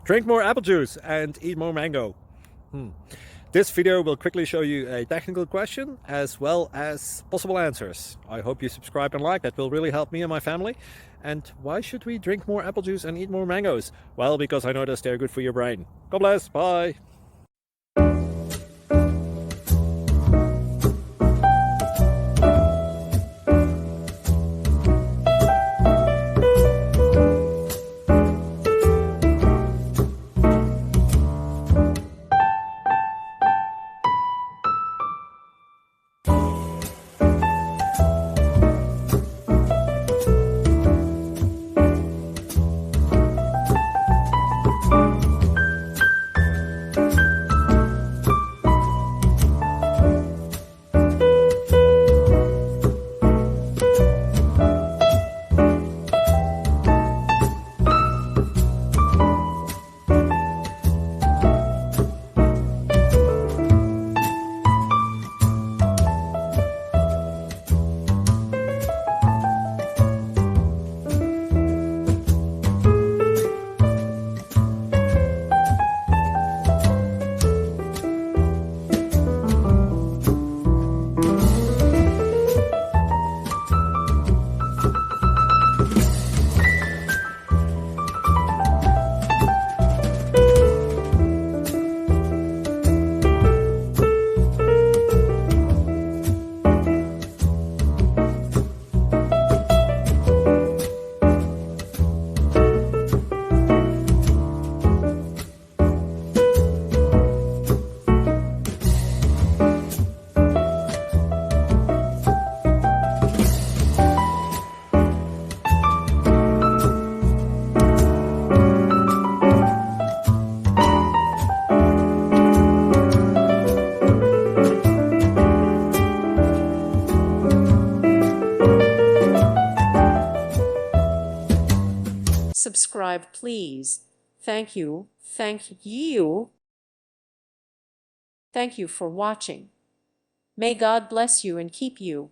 Drink more apple juice and eat more mango. This video will quickly show you a technical question as well as possible answers. I hope you subscribe and like, that will really help me and my family. And why should we drink more apple juice and eat more mangoes? Well, because I noticed they're good for your brain. God bless, bye! Subscribe, please. Thank you. Thank you. Thank you for watching. May God bless you and keep you.